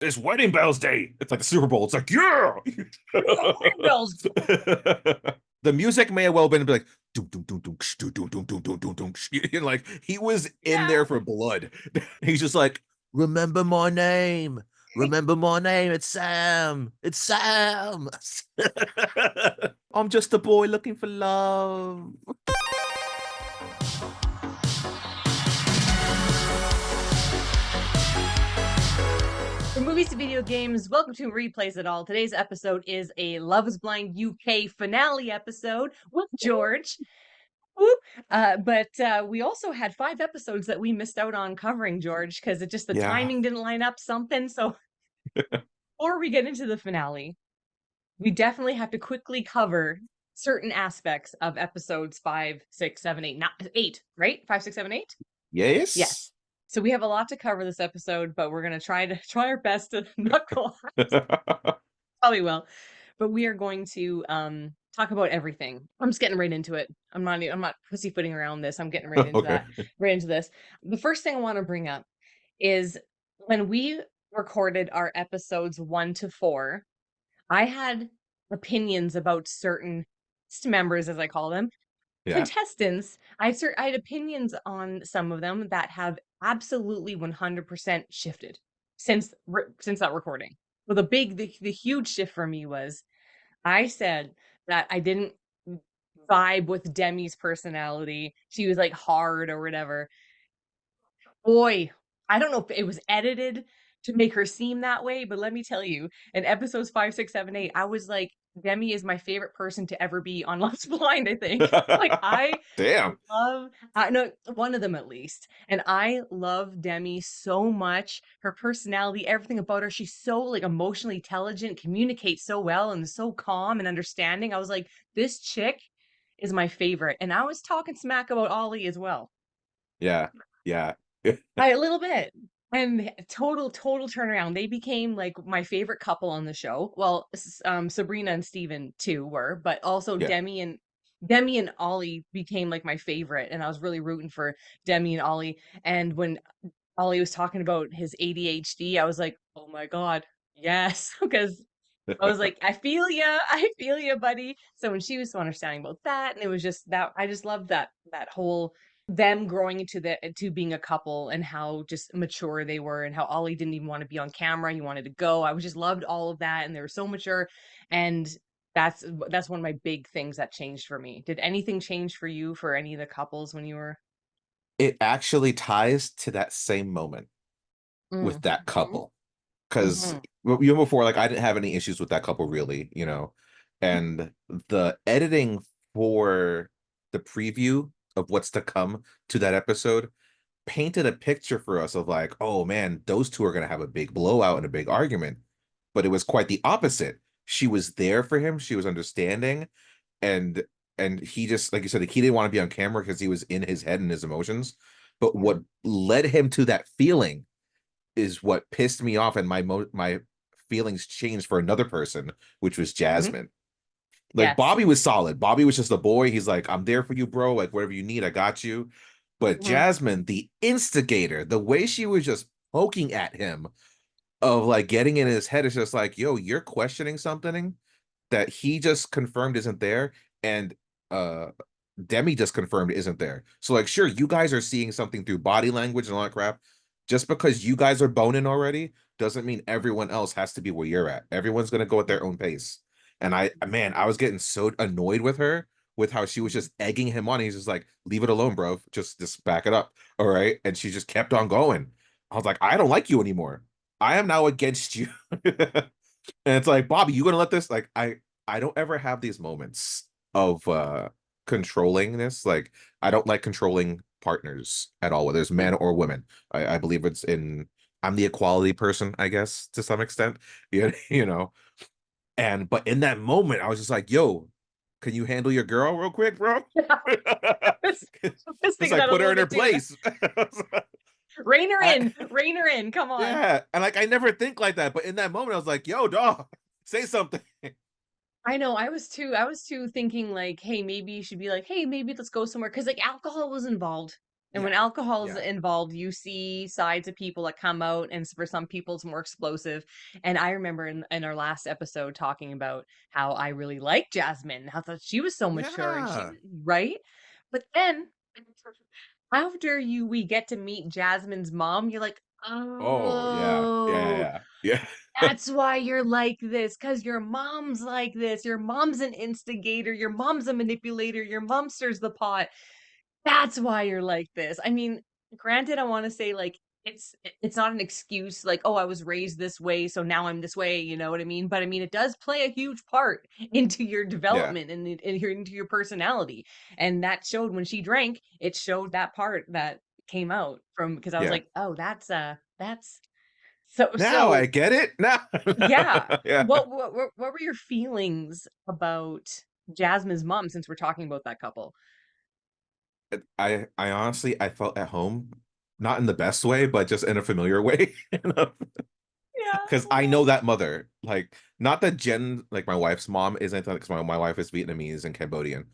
It's Wedding Bells Day. It's like the Super Bowl. It's like, yeah. Bells. The music may have well been like, doom, doom, doom, doom, doom, doom, doom, doom, doom, doom, doom. Like he was in Yeah. there for blood. He's just like, remember my name. Remember my name. It's Sam. It's Sam. I'm just a boy looking for love. From movies to video games, welcome to Replays It All. Today's episode is a Love is Blind UK finale episode with George. Whoop. But we also had 5 episodes that we missed out on covering, George, because it just the Yeah. timing didn't line up something. So before we get into the finale, we definitely have to quickly cover certain aspects of episodes 5, 6, 7, 8, not 8, right? 5, 6, 7, 8? Yes. Yes. So we have a lot to cover this episode, but we're gonna try our best to knuckle. Probably will. But we are going to talk about everything. I'm just getting right into it. I'm not pussyfooting around this. I'm getting Okay. right into this. The first thing I want to bring up is when we recorded our episodes 1 to 4, I had opinions about certain cast members, as I call them, Yeah. contestants. I had opinions on some of them that have absolutely 100% shifted since that recording. Well, the huge shift for me was I said that I didn't vibe with Demi's personality. She was like hard or whatever. Boy, I don't know if it was edited to make her seem that way, but let me tell you, in episodes 5, 6, 7, 8, I was like, Demi is my favorite person to ever be on Love is Blind, I think. Like Damn. I know one of them at least. And I love Demi so much. Her personality, everything about her. She's so like emotionally intelligent, communicates so well, and so calm and understanding. I was like, this chick is my favorite. And I was talking smack about Ollie as well. Yeah. Yeah. By a little bit. And total turnaround. They became like my favorite couple on the show. Well, Sabrina and Steven too were, but also Yeah. Demi and Ollie became like my favorite, and I was really rooting for Demi and Ollie. And when Ollie was talking about his ADHD, I was like, oh my God, yes. Because I was like, I feel ya, buddy. So when she was so understanding about that, and it was just that I just loved that whole them growing into being a couple and how just mature they were and how Ollie didn't even want to be on camera. He wanted to go. I was just loved all of that, and they were so mature. And that's one of my big things that changed for me. Did anything change for you for any of the couples when you were It actually ties to that same moment with that mm-hmm. couple. Because Mm-hmm. even before, like, I didn't have any issues with that couple, really, and the editing for the preview of what's to come to that episode painted a picture for us of like, oh man, those two are going to have a big blowout and a big argument. But it was quite the opposite. She was there for him, she was understanding, and he just, like you said, like, he didn't want to be on camera because he was in his head and his emotions. But Yeah. what led him to that feeling is what pissed me off, and my feelings changed for another person, which was Mm-hmm. Jasmine. Like, Yes. Bobby was solid. Bobby was just a boy. He's like, I'm there for you, bro. Like, whatever you need, I got you. But Mm-hmm. Jasmine, the instigator, the way she was just poking at him, of like getting in his head, is just like, yo, you're questioning something that he just confirmed isn't there, and uh Demi just confirmed isn't there. So like, sure, you guys are seeing something through body language and all that crap. Just because you guys are boning already doesn't mean everyone else has to be where you're at. Everyone's gonna go at their own pace. And man, I was getting so annoyed with her, with how she was just egging him on. He's just like, leave it alone, bro. Just back it up. All right. And she just kept on going. I was like, I don't like you anymore. I am now against you. And it's like, Bobby, you gonna let this, like, I don't ever have these moments of controlling this. Like, I don't like controlling partners at all, whether it's men or women. I believe it's in, I'm the equality person, I guess, to some extent. Yeah, and but in that moment, I was just like, yo, can you handle your girl real quick, bro? I was, I was Just thinking like that a put her little in her bit too. place. I, Rein her in. Come on. yeah, and like, I never think like that, but in that moment I was like, yo, dog, say something. I know. I was too thinking like, hey, maybe you should be like, hey, maybe let's go somewhere because like alcohol was involved. And when Yeah. alcohol is Yeah. involved, you see sides of people that come out, and for some people, it's more explosive. And I remember in our last episode talking about how I really liked Jasmine. I thought she was so mature and she Yeah. right. But then after we get to meet Jasmine's mom, you're like, Oh, yeah. oh, Yeah. Yeah. Yeah. that's why you're like this, because your mom's like this. Your mom's an instigator. Your mom's a manipulator. Your mom stirs the pot. That's why you're like this. I mean, granted, I wanna say, like, it's not an excuse, like, "Oh, I was raised this way, so now I'm this way," you know what I mean? But, I mean, it does play a huge part into your Yeah. development and into your personality, and that showed when she drank, it showed that part that came out from because I was Yeah. like, "Oh, that's" so Now I so get it. Now. yeah. Yeah. What were your feelings about Jasmine's mom since we're talking about that couple? I honestly I felt at home, not in the best way, but just in a familiar way. Yeah, Because I yeah. know that mother. Like, not that Jen, like my wife's mom, isn't, because my wife is Vietnamese and Cambodian.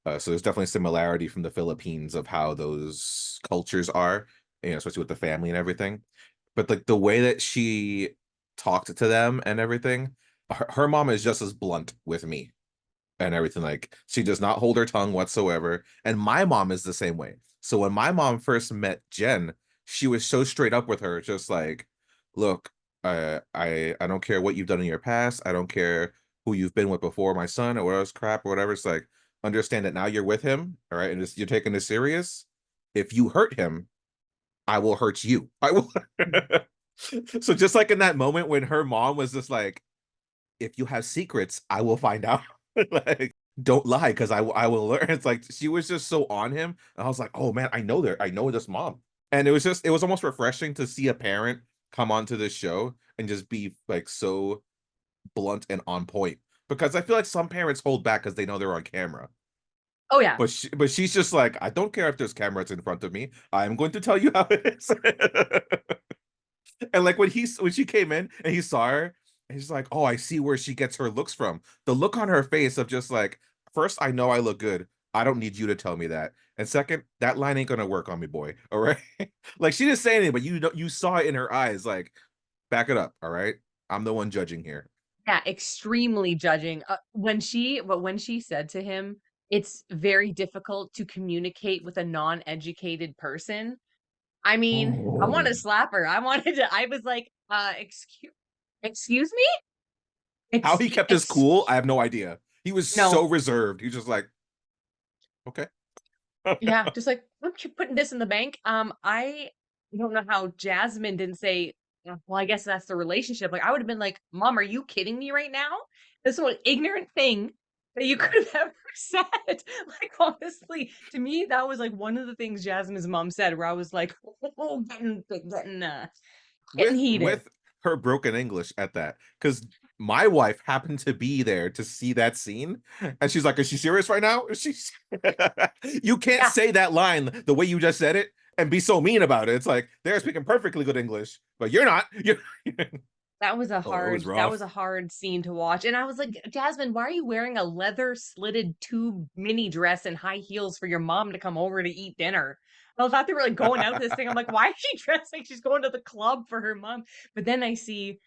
So there's definitely similarity from the Philippines of how those cultures are, especially with the family and everything. But like the way that she talked to them and everything, her mom is just as blunt with me and everything. Like, she does not hold her tongue whatsoever. And my mom is the same way. So when my mom first met Jen, she was so straight up with her, just like, look, I don't care what you've done in your past. I don't care who you've been with before, my son, or what else crap or whatever. It's like, understand that now you're with him, all right, and you're taking this serious. If you hurt him, I will hurt you. I will. So just like in that moment when her mom was just like, if you have secrets, I will find out. Like, don't lie because I will learn. It's like she was just so on him. And I was like, oh man, I know this mom. And it was almost refreshing to see a parent come onto this show and just be like so blunt and on point. Because I feel like some parents hold back because they know they're on camera. Oh, yeah. But she's just like, I don't care if there's cameras in front of me. I'm going to tell you how it is. And like when she came in and he saw her, and he's like, "Oh, I see where she gets her looks from." The look on her face of just like, first, I know I look good. I don't need you to tell me that. And second, that line ain't gonna work on me, boy. All right. Like, she didn't say anything, but you saw it in her eyes. Like, back it up. All right. I'm the one judging here. Yeah, extremely judging. When she said to him, "It's very difficult to communicate with a non-educated person." I mean, I Oh. wanted to slap her. I was like, excuse me? How he kept his Ex cool, I have no idea. He was so no. reserved. He was just like, okay. Yeah, just like, "I'm keep putting this in the bank." I don't know how Jasmine didn't say, well, I guess that's the relationship." Like, I would have been like, "Mom, are you kidding me right now? This is what ignorant thing that you could have ever said." Like, honestly, to me, that was like one of the things Jasmine's mom said where I was like, "Oh, getting heated." With her broken English at that, because my wife happened to be there to see that scene, and she's like, "Is she serious right now? Is she?" You can't Yeah. say that line the way you just said it and be so mean about it. It's like they're speaking perfectly good English, but you're not. You. Oh, it was That was rough. a hard scene to watch, and I was like, "Jasmine, why are you wearing a leather slitted tube mini dress and high heels for your mom to come over to eat dinner?" I thought they were, like, going out this thing, I'm like, "Why is she dressed like she's going to the club for her mom?" But then I see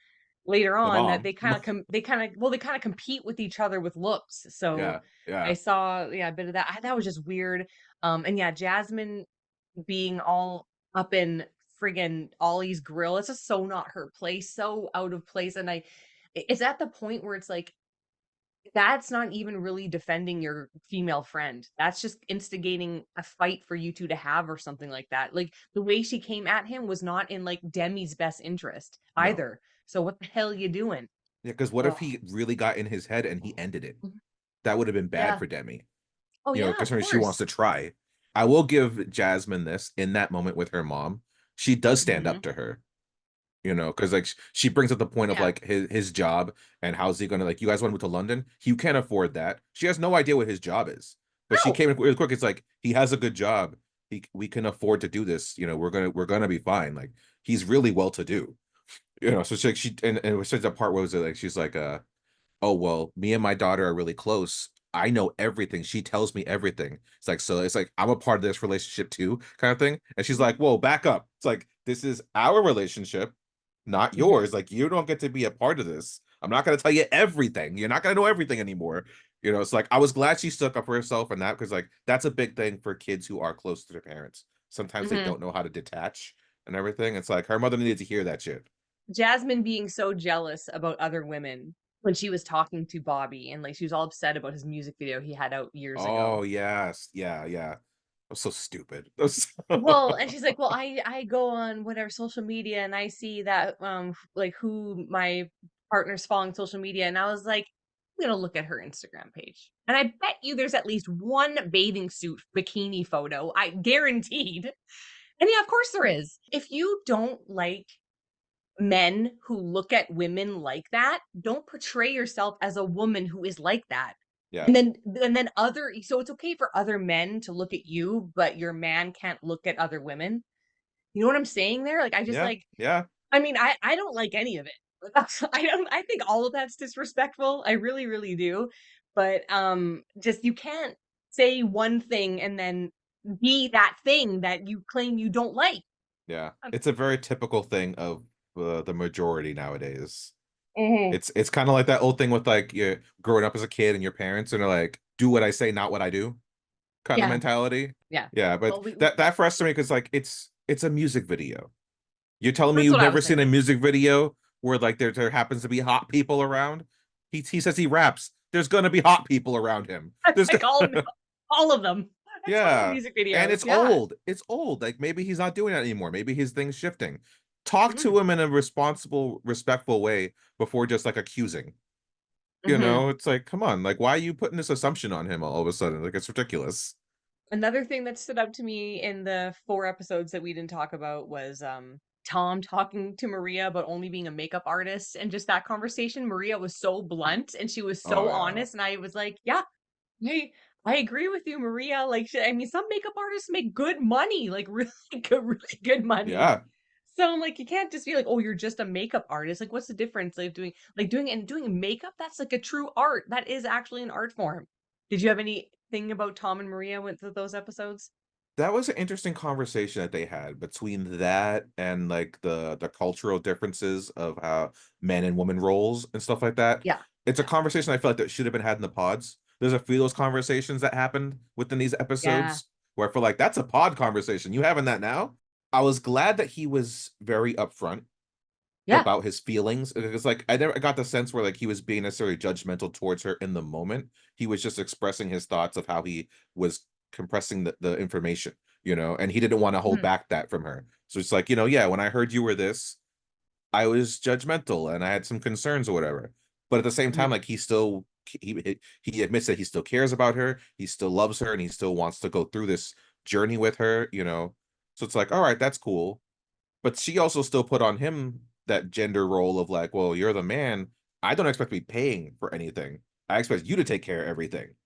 later The on that mom. they kinda compete with each other with looks, so Yeah, I yeah. saw, yeah, a bit of that. That was just weird, and yeah, Jasmine being all up in friggin' Ollie's grill. It's just so not her place, so out of place, and it's at the point where it's like, that's not even really defending your female friend. That's just instigating a fight for you 2 to have or something like that. Like, the way she came at him was not in, like, Demi's best interest No. either. So what the hell you doing? Yeah, because what if Ugh. he really got in his head and he ended it? That would have been bad Yeah. for Demi. Oh, yeah, of Considering she wants course. to try. I will give Jasmine this in that moment with her mom. She does stand up Mhm. to her, because like she brings up the point of Yeah. like his job and how's he gonna, like, you guys want to move to London? You can't afford that. She has no idea what his job is. But she No. came in really quick. It's like, he has a good job. We can afford to do this. We're gonna be fine. Like, he's really well to do. So she and it was such a part where it was like she's like oh well, me and my daughter are really close. I know everything. She tells me everything. It's like, so it's like I'm a part of this relationship too, kind of thing. And she's like, Mhm. whoa, back up. It's like, this is our relationship, not Mhm. yours. Like, you don't get to be a part of this. I'm not gonna tell you everything. You're not gonna know everything anymore. It's like I was glad she stuck up for herself and that, because like that's a big thing for kids who are close to their parents. Sometimes they Mhm. don't know how to detach and everything. It's like her mother needed to hear that shit. Jasmine being so jealous about other women when she was talking to Bobby, and, like, she was all upset about his music video he had out years Oh ago. yes. Yeah, yeah. I'm so stupid. Well, and she's like, "Well, I go on whatever social media and I see that, like, who my partner's following social media," and I was like, "I'm gonna look at her Instagram page, and I bet you there's at least one bathing suit bikini photo, I guaranteed." And yeah, of course there is. If you don't like men who look at women like that, don't portray yourself as a woman who is like that. Yeah. And then other so it's okay for other men to look at you, but your man can't look at other women. You know what I'm saying there? Like, I just Yeah. like Yeah. I mean, I don't like any of it. I think all of that's disrespectful. I really, really do. But, just you can't say one thing and then be that thing that you claim you don't like. Yeah, Um it's a very typical thing of the majority nowadays. Mhm. It's kind of like that old thing with like you growing up as a kid and your parents and they're like, "Do what I say, not what I do," kind of Yeah, mentality. yeah. Yeah, but Well, we that frustrates me because like it's a music video. You're telling me that's you've what I was never seen a thinking. music video where like there happens to be hot people around? He says he raps. There's gonna be hot people around him. There's Like, all of them. That's all the Yeah. music And videos, it's yeah. old. It's old. Like maybe he's not doing that anymore. Maybe his thing's shifting. Talk Mhm, to him in a responsible, respectful way before just like accusing. mhm. It's like, come on, like why are you putting this assumption on him all of a sudden? Like it's ridiculous. Another thing that stood out to me in the 4 episodes that we didn't talk about was, Tom talking to Maria about only being a makeup artist, and just that conversation. Maria was so blunt, and she was Oh so yeah. honest, and I was like, "Yeah, I agree with you, Maria." Like, I mean, some makeup artists make good money, like, really good money. Yeah. So I'm like, you can't just be like, "Oh, you're just a makeup artist." Like, what's the difference? Like doing makeup, that's like a true art. That is actually an art form. Did you have anything about Tom and Maria with those episodes? That was an interesting conversation that they had between that and like the cultural differences of how men and women roles and stuff like that. Yeah. It's a Yeah. conversation I feel like that should have been had in the pods. There's a few of those conversations that happened within these Yeah. episodes where I feel like that's a pod conversation. You having that now? I was glad that he was very upfront Yeah. about his feelings. It's like I never got the sense where like he was being necessarily judgmental towards her in the moment. He was just expressing his thoughts of how he was compressing the information, and he didn't want to hold Mhm. back that from her. So it's like, yeah, when I heard you were this, I was judgmental and I had some concerns or whatever. But at the same time, Mhm. like he admits that he still cares about her, he still loves her, and he still wants to go through this journey with her. So it's like, all right, that's cool. But she also still put on him that gender role of like, well, you're the man. I don't expect to be paying for anything. I expect you to take care of everything.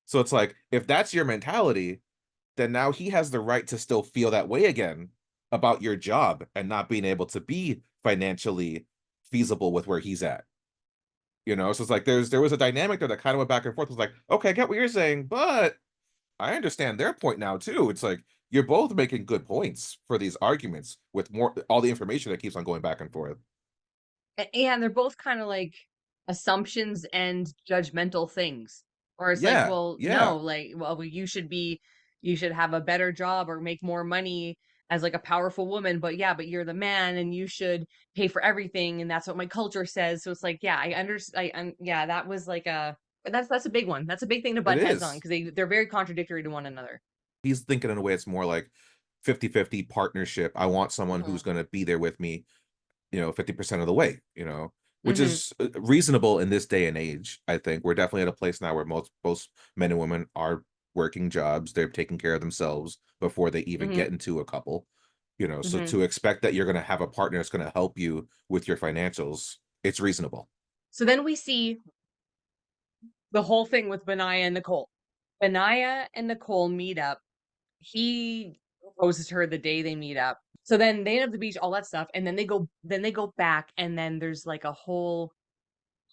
So it's like, if that's your mentality, then now he has the right to still feel that way again about your job and not being able to be financially feasible with where he's at. So it's like there was a dynamic there that kind of went back and forth. It was like, okay, I get what you're saying, but I understand their point now too. It's like you're both making good points for these arguments with more all the information that keeps on going back and forth. And they're both kind of like assumptions and judgmental things. Or it's like, Yeah, well, yeah, no, like, well, you should have a better job or make more money as like a powerful woman, but yeah, but you're the man and you should pay for everything, and that's what my culture says. So it's like, yeah, I understand. Yeah, that was like that's a big one. That's a big thing to it butt heads on is. because they're very contradictory to one another. He's thinking in a way it's more like 50-50 partnership. I want someone Hmm. who's going to be there with me, 50% of the way, which Hmm. is reasonable in this day and age. I think we're definitely at a place now where most both men and women are working jobs. They're taking care of themselves before they even Hmm. get into a couple. So Hmm. to expect that you're going to have a partner that's going to help you with your financials, it's reasonable. So then we see the whole thing with Benaya and Nicole. Benaya and Nicole meet up. He proposes to her the day they meet up. So then they end up at the beach, all that stuff, and then they go back, and then there's like a whole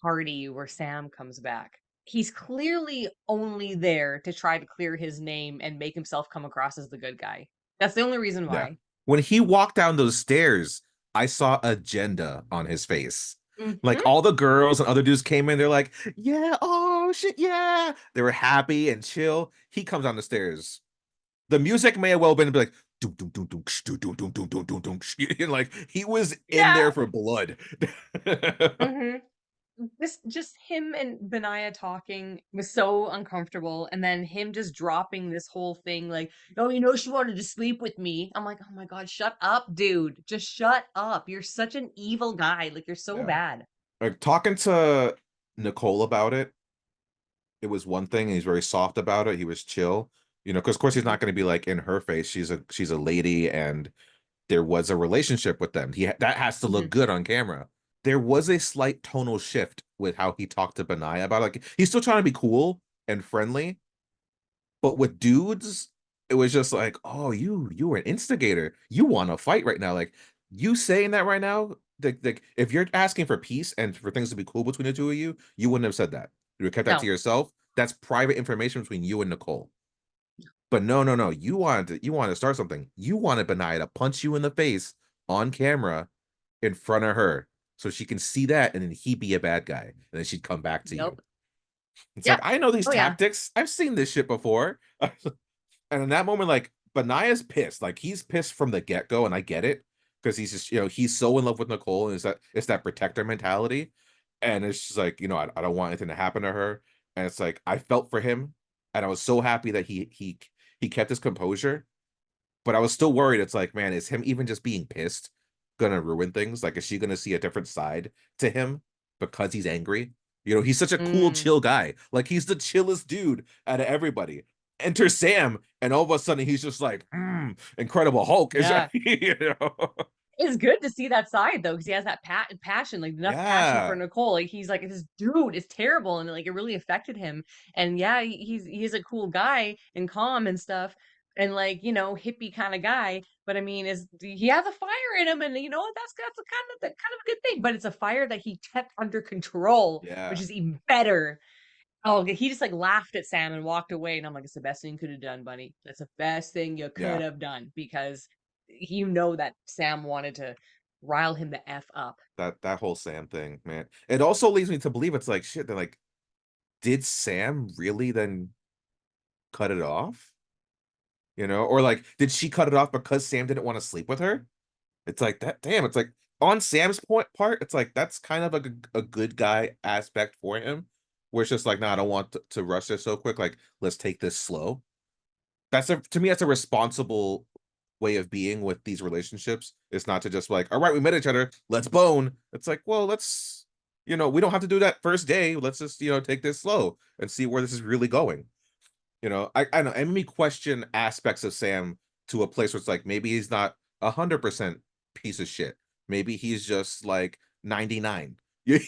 party where Sam comes back. he's clearly only there to try to clear his name and make himself come across as the good guy. That's the only reason Yeah. why. When he walked down those stairs, I saw agenda on his face. Like Mhm. all the girls and other dudes came in, they're like, yeah, oh shit, yeah. They were happy and chill. He comes down the stairs. The music may have well been like doom doom doom doom doom doom doom doom doom doom doom. Like he was in Yeah. there for blood. Mhm. Just him and Benaya talking was so uncomfortable, and then him just dropping this whole thing like, "Oh, she wanted to sleep with me." I'm like, "Oh my god, shut up, dude. Just shut up. You're such an evil guy. Like, you're so Yeah. bad." Like talking to Nicole about it, it was one thing, and he's very soft about it. He was chill, because of course he's Mhm, not going to be like in her face. She's a lady, and there was a relationship with them. That has to look mhm. good on camera. There was a slight tonal shift with how he talked to Benaya about it. Like he's still trying to be cool and friendly, but with dudes, it was just like, oh, you were an instigator. You want to fight right now. Like you saying that right now. Like if you're asking for peace and for things to be cool between the two of you, you wouldn't have said that. You would have kept that to No, yourself. That's private information between you and Nicole. But no, no, no. You wanted to start something. You wanted Benaya to punch you in the face on camera in front of her so she can see that and then he be a bad guy. And then she'd come back to yep, you. It's like, yep. I know these Oh, yeah. tactics. I've seen this shit before. And in that moment, like Benaya's pissed. Like he's pissed from the get-go, and I get it. Because he's just, he's so in love with Nicole, and it's that protector mentality. And it's just like, I don't want anything to happen to her. And it's like I felt for him, and I was so happy that he kept his composure. But I was still worried. It's like, man, is him even just being pissed gonna ruin things? Like, is she gonna see a different side to him because he's angry? He's such a cool, Mm, chill guy. Like, he's the chillest dude out of everybody. Enter Sam, and all of a sudden he's just like, Incredible Hulk. Is yeah. you know? It's good to see that side though, because he has that passion, like enough passion for Yeah, Nicole. Like he's like, this dude is terrible, and like it really affected him. And yeah, he's a cool guy and calm and stuff, and like hippie kind of guy. But I mean, is he has a fire in him, and you know what? That's a kind of a good thing. But it's a fire that he kept under control, which yeah, is even better. Oh, okay, he just, like, laughed at Sam and walked away, and I'm like, "It's the best thing you coulda done, buddy. That's the best thing you could yeah. have done," because that Sam wanted to rile him the F up. That whole Sam thing, man. It also leads me to believe it's like shit. Then like, did Sam really then cut it off? Or like, did she cut it off because Sam didn't want to sleep with her? It's like that. Damn. It's like on Sam's part. It's like that's kind of a good guy aspect for him, where it's just like, nah, I don't want to rush this so quick. Like, let's take this slow. To me, that's a responsible way of being with these relationships. It's not to just like, all right, we met each other, let's bone. It's like, well, we don't have to do that first day. Let's just, take this slow and see where this is really going. I don't know. It made me question aspects of Sam to a place where it's like maybe he's not 100% piece of shit. Maybe he's just like 99. You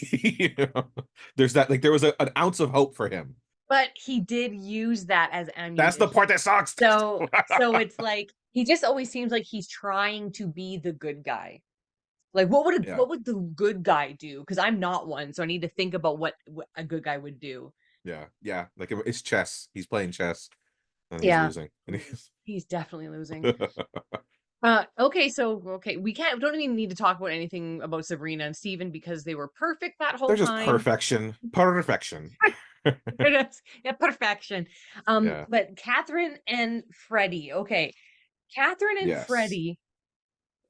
know? There's that like there was an ounce of hope for him. But he did use that as That's the part ammunition. that sucks. So it's like he just always seems like he's trying to be the good guy. Like, Yeah, what would the good guy do? Because 'Cause I'm not one, so I need to think about what a good guy would do. yeah, yeah. Like it's chess. He's playing chess and he's Yeah. losing. And Mm, he's definitely losing. they're Okay, don't even need to talk about anything about Sabrina and Steven because they were perfect that whole just time. perfection. Perfection. Yeah, perfection. Yeah. But Catherine and Freddie. Okay, Catherine and Yes. Freddie.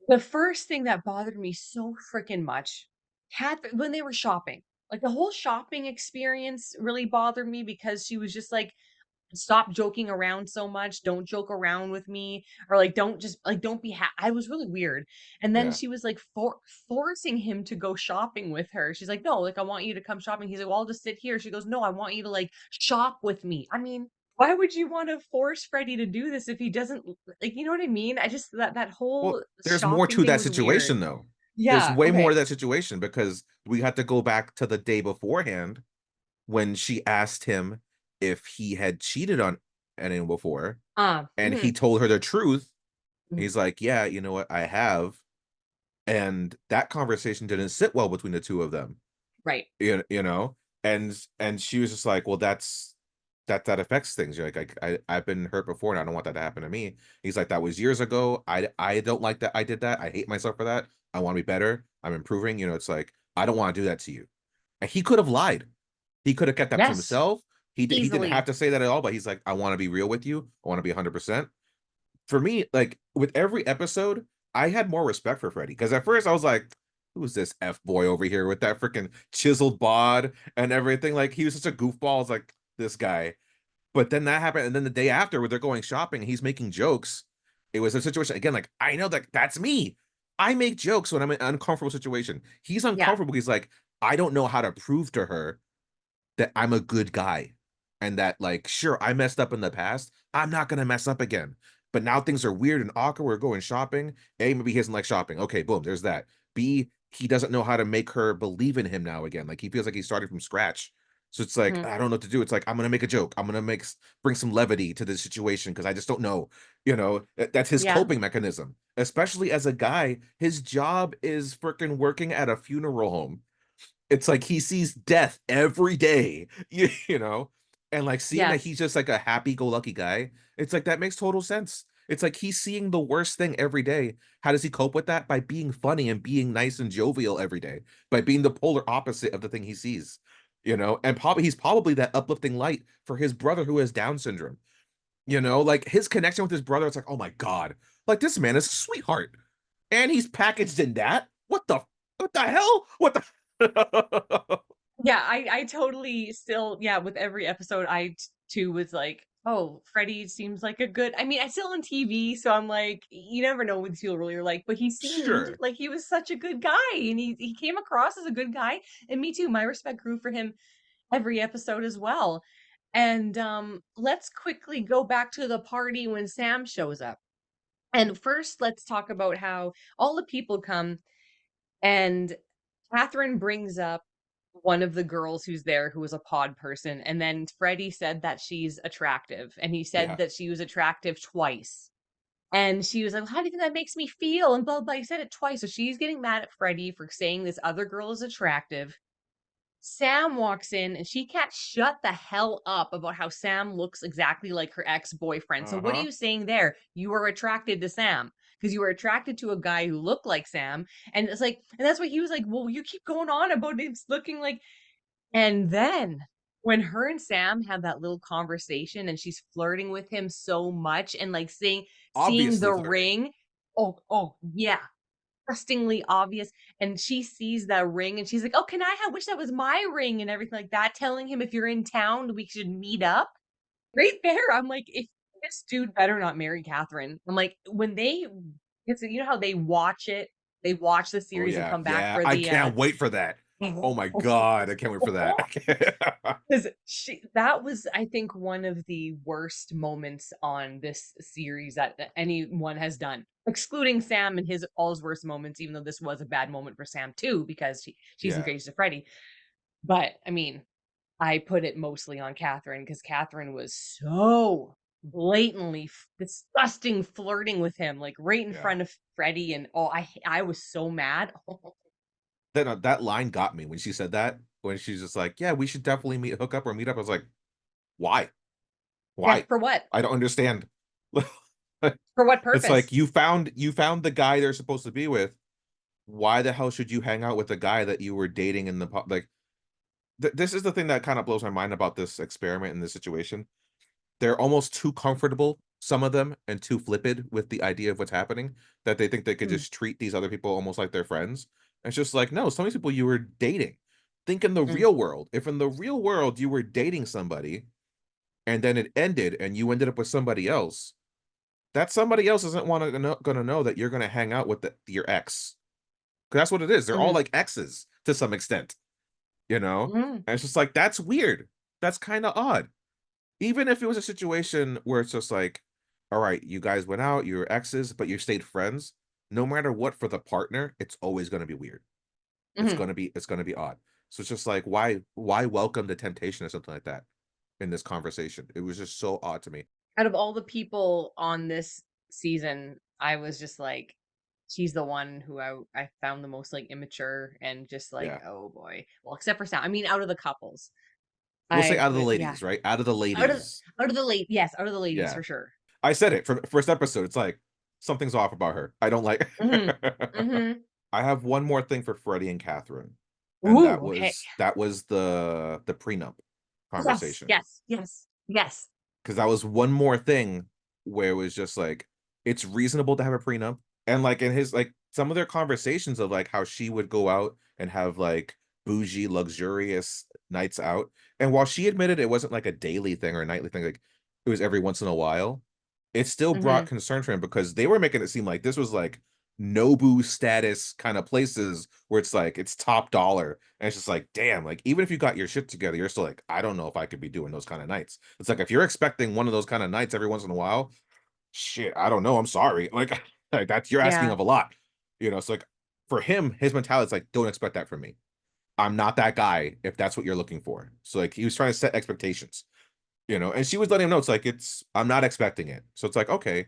The first thing that bothered me so freaking much, when they were shopping, like the whole shopping experience really bothered me because she was just like, stop joking around so much. Don't joke around with me, or like don't just like don't be I was really weird. And then Yeah. she was like forcing him to go shopping with her. She's like, "No, like I want you to come shopping." He's like, "Well, I'll just sit here." She goes, "No, I want you to like shop with me." I mean, why would you want to force Freddie to do this if he doesn't like, you know what I mean? I just that Well, whole there's more shopping to thing that was weird. situation though. There's Yeah, way more okay. to that situation because we had to go back to the day beforehand when she asked him if he had cheated on anyone before, and he Mhm, told her the truth. mhm, He's like, "Yeah, you know what? I have." And that conversation didn't sit well between the two of them. right. You know? and she was just like, "Well, that affects things." You're like, I've been hurt before, and I don't want that to happen to me." He's like, "That was years ago. I don't like that I did that. I hate myself for that. I wanna be better. I'm improving." It's like, "I don't wanna do that to you." And he could have lied. He could have kept that to Yes, himself. He didn't have easily. to say that at all, but he's like, "I wanna be real with you. I wanna be 100%." For me, like, with every episode, I had more respect for Freddie because at first I was like, "Who's this F boy over here with that freaking chiseled bod and everything?" Like, he was such a goofball. I was like, "This guy." But then that happened, and then the day after, where they're going shopping, he's making jokes. It was a situation again, like, I know that that's me. I make jokes when I'm in an uncomfortable situation. He's Yeah. uncomfortable. He's like, I don't know how to prove to her that I'm a good guy and that, like, sure, I messed up in the past. I'm not gonna mess up again. But now things are weird and awkward. We're going shopping. A, maybe he doesn't like shopping. Okay, boom, there's that. B, he doesn't know how to make her believe in him now again. Like, he feels like he's starting from scratch. So it's like, Mhm. I don't know what to do. It's like, I'm gonna make a joke. I'm gonna bring some levity to this situation because I just don't know. That's his Yeah. coping mechanism. Especially as a guy, his job is freaking working at a funeral home. It's like he sees death every day, you know? And, like, seeing that Yes. he's just, like, a happy-go-lucky guy, it's like, that makes total sense. It's like he's seeing the worst thing every day. How does he cope with that? By being funny and being nice and jovial every day, by being the polar opposite of the thing he sees, And probably he's probably that uplifting light for his brother who has Down syndrome, Like, his connection with his brother, it's like, "Oh my god, like, this man is a sweetheart, and he's packaged in that? What the hell? What the" Yeah, I totally still yeah, with every episode, too was like, "Oh, Freddie seems like a good." I mean, I still on TV, so I'm like, you never know what these people really are like, but he seemed Sure. like he was such a good guy, and he came across as a good guy, and me too, my respect grew for him every episode as well. And, let's quickly go back to the party when Sam shows up. And first, let's talk about how all the people come and Catherine brings up one of the girls who's there who was a pod person, and then Freddie said that she's attractive, and he said Yeah. that she was attractive twice. And she was like, "Well, how do you think that makes me feel?" And blah, blah. He said it twice. So she's getting mad at Freddie for saying this other girl is attractive. Sam walks in and she can't shut the hell up about how Sam looks exactly like her ex-boyfriend. So what are Uh-huh. you saying there? You are attracted to Sam because you were attracted to a guy who looked like Sam. And it's like, and that's what he was like, well, you keep going on about it looking like, and then when her and Sam have that little conversation and she's flirting with him so much and like seeing Obviously the flirting. ring. Oh yeah, disgustingly obvious, and she sees that ring and she's like, "Oh, can I wish that was my ring," and everything like that, telling him, "If you're in town, we should meet up." Right there, I'm like, "If this dude better not marry Catherine." I'm like, when they it's you know how they watch the Oh, series and yeah, come back yeah, for I the, can't wait for that. Oh my god, I can't wait for that. 'cause she that was, I think, one of the worst moments on this series that anyone has done, excluding Sam and his all his worst moments, even though this was a bad moment for Sam too, because she's Yeah. engaged to Freddie. But, I mean, I put it mostly on Catherine because Catherine was so blatantly disgusting flirting with him, like, right in Yeah. front of Freddie, and, oh, I was so mad. That line got me when she said that, when she's just like, "Yeah, we should definitely hook up or meet up." I was like, "Why? Yeah, Why? for what? I don't understand." For what It's like, purpose? you found the guy they're supposed to be with. Why the hell should you hang out with the guy that you were dating in the like, this is the thing that kinda blows my mind about this experiment in this situation. They're almost too comfortable, some of them, and too flippant with the idea of what's happening, that they think they could Mm, just treat these other people almost like their friends. And it's just like, no, some of these people you were dating. Think in the mm, real world. If in the real world you were dating somebody and then it ended and you ended up with somebody else, that somebody else isn't gonna know that you're gonna hang out with your ex. 'Cause that's what it is. They're all mhm, like exes to some extent, you know? mm, And it's just like, that's weird. That's kinda odd. Even if it was a situation where it's just like, all right, you guys went out, you were exes, but you stayed friends, no matter what for the partner, it's always gonna be weird. mhm. It's gonna be odd. So it's just like, why welcome the temptation or something like that in this conversation? It was just so odd to me. Out of all the people on this season, I was just like, she's the one who I found the most, like, immature and just like, Yeah. oh boy. Well, except for Sam. I mean, out of the couples. We'll say I out of the yeah. ladies, right? Out of the Out of ladies. out of the ladies Yeah. for sure. I said it for the first episode. It's like something's off about her. I don't like Mhm. Mhm. I have one more thing for Freddie and Catherine, and Ooh, okay. that was the prenup Yes, conversation. yes, yes, yes. Because that was one more thing where it was just like it's reasonable to have a prenup. And like in his like some of their conversations of like how she would go out and have like bougie, luxurious nights out. And while she admitted it wasn't like a daily thing or a nightly thing, like it was every once in a while, it still brought Mhm. concern for him because they were making it seem like this was like Nobu status kind of places where it's like it's top dollar. And it's just like, damn, like even if you got your shit together, you're still like, I don't know if I could be doing those kind of nights. It's like if you're expecting one of those kind of nights every once in a while, shit, I don't know. I'm sorry. Like, like that's you're asking Yeah. of a lot. You know, it's like for him, his mentality is like, don't expect that from me. I'm not that guy if that's what you're looking for. So like he was trying to set expectations, you know, and she was letting him know it's like it's I'm not expecting it. So it's like, okay.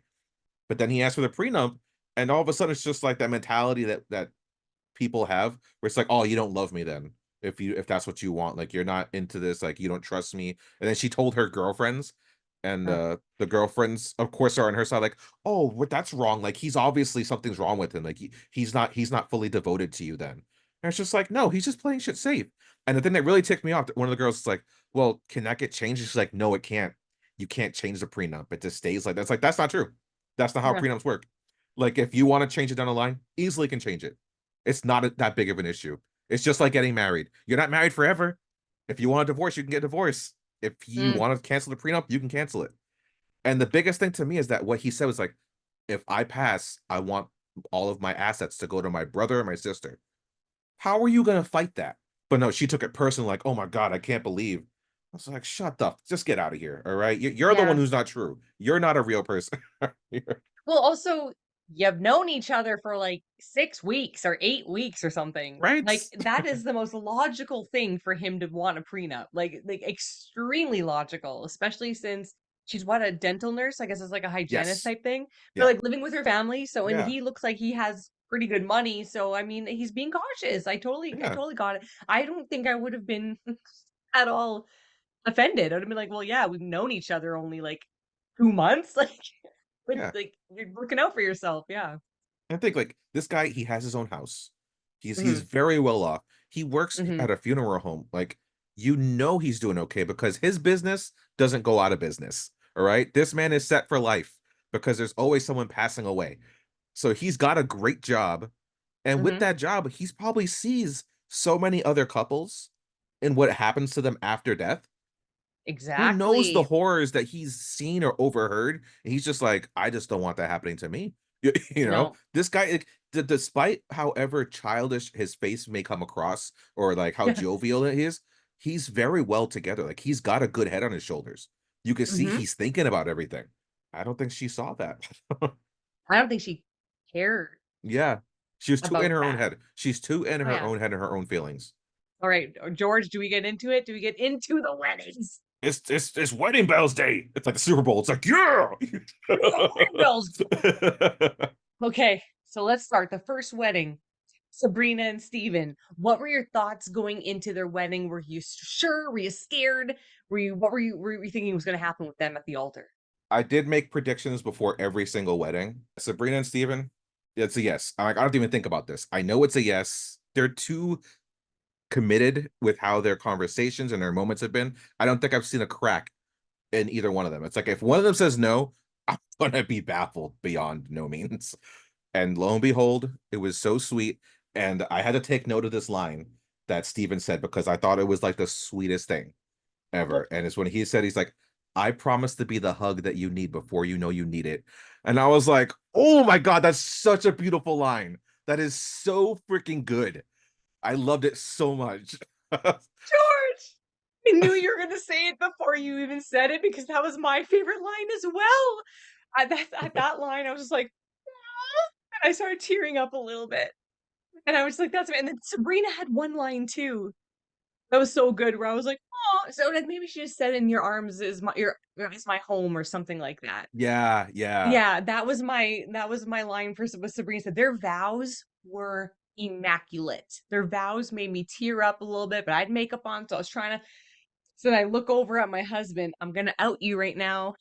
But then he asked for the prenup, and all of a sudden it's just like that mentality that people have where it's like, oh, you don't love me then if that's what you want. Like you're not into this, like you don't trust me. And then she told her girlfriends, and Uh, the girlfriends, of course, are on her side, like, oh, what that's wrong. Like he's obviously something's wrong with him. Like he's not fully devoted to you then. And it's just like, no, he's just playing shit safe. And the thing that really ticked me off, one of the girls is like, well, can that get changed? She's like, no, it can't. You can't change the prenup. It just stays like that's like that's not true. That's not how uh, prenups work. Like if you want to change it down the line, easily can change it. It's not that big of an issue. It's just like getting married. You're not married forever. If you want a divorce, you can get divorced. If you mm, want to cancel the prenup, you can cancel it. And the biggest thing to me is that what he said was like, if I pass, I want all of my assets to go to my brother and my sister. How are you going to fight that? But no, she took it personally, like, oh my God, I can't believe. I was like, shut up. Just get out of here. All right. You're the one yeah. who's not true. You're not a real person. Well, also, you've known each other for like 6 weeks or 8 weeks or something. Right? Like, that is the most logical thing for him to want a prenup. Like extremely logical, especially since she's what, a dental nurse? I guess it's like a hygienist Yes. type thing. But Yeah. like living with her family, so and Yeah. he looks like he has pretty good money. So I mean, he's being cautious. I Yeah. totally got it. I don't think I would have been at all offended. I'd have been like, well, yeah, we've known each other only like 2 months. But, Yeah. like, you're looking out for yourself, yeah. I think like this guy, he has his own house. He's Mhm, very well off. He works mhm, at a funeral home. Like you know he's doing okay because his business doesn't go out of business. All right. This man is set for life because there's always someone passing away. So he's got a great job. And with mhm. that job, he's probably sees so many other couples and what happens to them after death. Who knows the Exactly. horrors that he's seen or overheard? And he's just like, I just don't want that happening to me. You know, No. this guy, like, despite however childish his face may come across or like how Yeah. jovial it is, he's very well together. Like he's got a good head on his shoulders. You can see Mhm. he's thinking about everything. I don't think she saw that. I don't think she cared Yeah. She was too in about her own that. head. She's too in Oh, her yeah. own head and her own feelings. Alright, George, do we get into it? Do we get into the weddings? It's wedding bells day. It's like the Super Bowl. It's like, yeah. Wedding bells. Okay, so let's start. The first wedding, Sabrina and Steven. What were your thoughts going into their wedding? Were you sure? Were you scared? Were you thinking was gonna happen with them at the altar? I did make predictions before every single wedding. Sabrina and Steven, it's a yes. I don't even think about this. I know it's a yes. They're too committed with how their conversations and their moments have been. I don't think I've seen a crack in either one of them. It's like if one of them says no, I'm gonna be baffled beyond no means. And lo and behold, it was so sweet. And I had to take note of this line that Steven said because I thought it was like the sweetest thing ever. And it's when he said, he's like, I promise to be the hug that you need before you know you need it. And I was like, oh my God, that's such a beautiful line. That is so freaking good. I loved it so much. George! I knew you were gonna say it before you even said it because that was my favorite line as well. At that line, I was just like, "Aw," and I started tearing up a little bit. And I was like, "That's" and then Sabrina had one line too that was so good where I was like, oh, so like maybe she just said in your arms is my home or something like that. Yeah, yeah. Yeah, that was my line for what Sabrina said. Their vows were immaculate. Their vows made me tear up a little bit, but I had makeup on, so I was trying to. So then I look over at my husband. I'm gonna out you right now.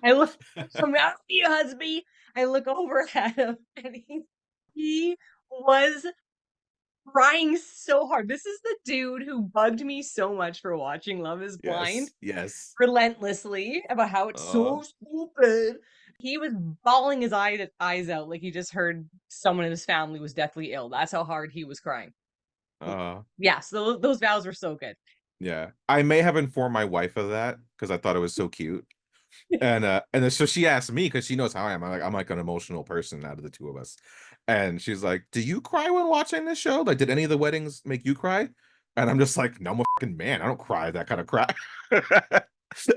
I look, I'm out you, husband. I look over at him, and he was crying so hard. This is the dude who bugged me so much for watching Love Is Blind Yes, yes. relentlessly about how it's Uh, so stupid. He was bawling his eyes out like he just heard someone in his family was deathly ill. That's how hard he was crying. uh, Yeah, so those vows were so good. yeah. I may have informed my wife of that because I thought it was so cute. And then so she asked me because she knows how I am. I'm like an emotional person out of the two of us. And she's like, "Do you cry when watching this show? Like, did any of the weddings make you cry?" And I'm just like, "No, I'm a fucking man. I don't cry that kind of cry."